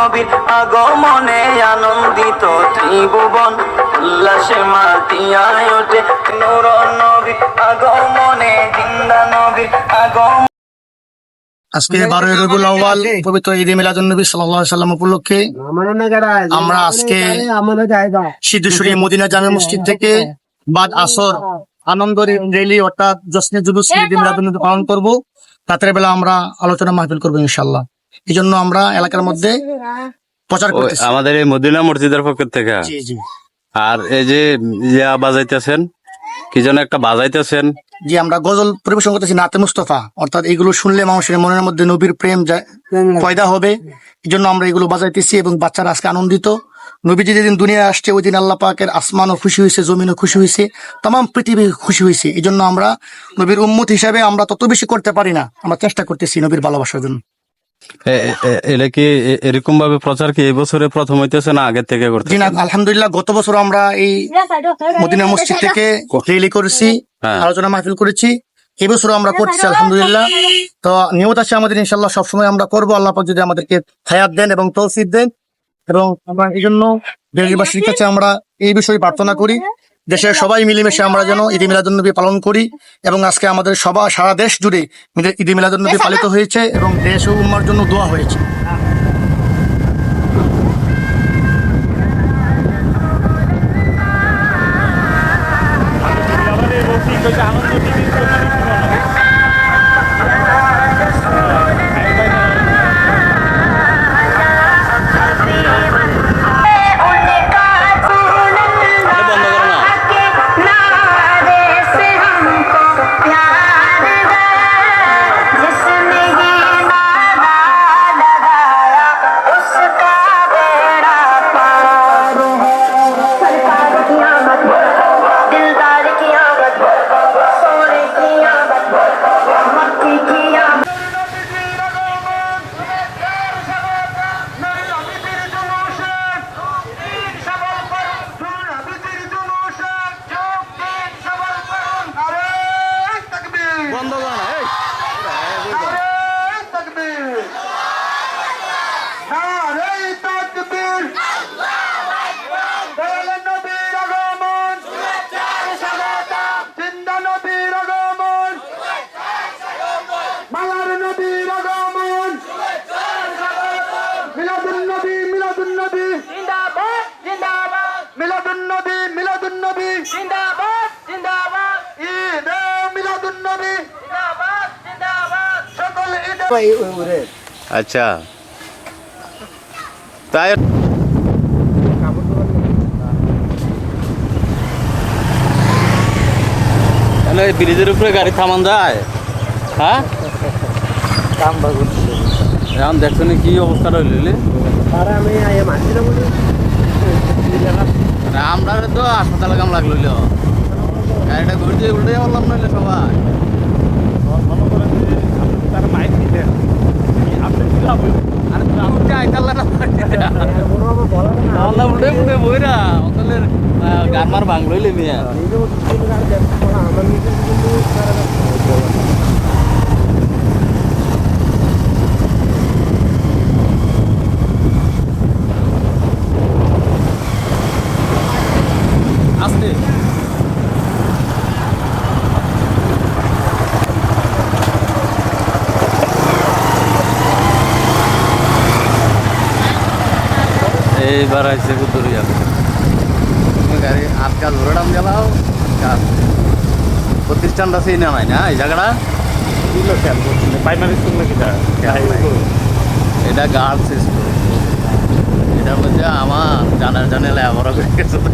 নবীর আগমনে আনন্দিত ত্রিভুবন উল্লাসে মাতিয়ায় ওঠে নূর নবীর আগমনে জিন্দা নবীর আগমন। আজকে 12 রবিউল আউয়াল পবিত্র ঈদে মিলাদুন্নবী সাল্লাল্লাহু আলাইহি সাল্লাম উপলক্ষে আমরা আজকে সিদ্ধেশ্বরী মদিনা জামে মসজিদ থেকে বাদ আসর আনন্দ রেলি অর্থাৎ জশ্নে জুলুস ঈদে মিলাদুন্নবী পালন করব। রাতের বেলা আমরা আলোচনা মাহফিল করবো ইনশাআল্লাহ। এই জন্য আমরা এলাকার মধ্যে প্রচার করতেছি আমাদের এই মদিনা মসজিদের পক্ষ থেকে। জি জি। আর এই যে ইয়া বাজাইতেছেন, কি যেন একটা বাজাইতেছেন? জি, আমরা গজল পরিবেশন করতেছি নাতে মুস্তফা, অর্থাৎ এগুলো শুনলে মানুষের মনের মধ্যে নবীর প্রেম পয়দা হবে। এই জন্য আমরা এগুলো বাজাইতেছি এবং বাচ্চারা আজকে আনন্দিত। নবীজি যেদিন দুনিয়া আসছে ওই দিন আল্লাহ পাকের আসমানও খুশি হয়েছে, জমিনও খুশি হয়েছে, তাম পৃথিবী খুশি হয়েছে। এই জন্য আমরা নবীর উম্মত হিসাবে আমরা তত বেশি করতে পারি না, আমরা চেষ্টা করতেছি নবীর ভালোবাসার জন্য। এটা কি এরকম ভাবে প্রচার কি এই বছরে প্রথম হইতেছে না আগের থেকে করতে? জি না, আলহামদুলিল্লাহ গত বছর আমরা এই মদিনা মসজিদ থেকে রেলি করেছি, আলোচনা মাহফিল করেছি। এই বছর আমরা করছি আলহামদুলিল্লাহ। তো নিয়ত আছে আমাদের ইনশাআল্লাহ সবসময় আমরা করবো, আল্লাহ পাক যদি আমাদেরকে হায়াত দেন এবং তৌফিক দেন। এবং আমরা এই জন্য দেশবাসীর কাছে আমরা এই বিষয়ে প্রার্থনা করি, দেশের সবাই মিলেমিশে আমরা যেন ঈদে মিলাদুন্নবী পালন করি। এবং আজকে আমাদের সারা দেশ জুড়ে ঈদে মিলাদুন্নবী পালিত হয়েছে এবং দেশ ও উম্মার জন্য দোয়া হয়েছে। আচ্ছা, তাই ব্রিজের উপরে গাড়ি থামান যায়? হ্যাঁ, এখন দেখছো না কি অবস্থা রইল? আমরা তো হাসপাতালে কাম লাগলো, গাড়িটা ঘুরতে উল্টে বললাম নইলে সবাই বইরা গানমার বাংলাইলে মিয়া আসতে এইবার আইসে কুতুরিয়া গাড়ি আটকা ধরে গেলাও প্রতিষ্ঠানটা সেই না নাই না এই জায়গাটা প্রাইমারি স্কুল নাকি? এটা গার্লস স্কুল। এটা বলছে আমার জানার লেখাপড়া করে গেছে তো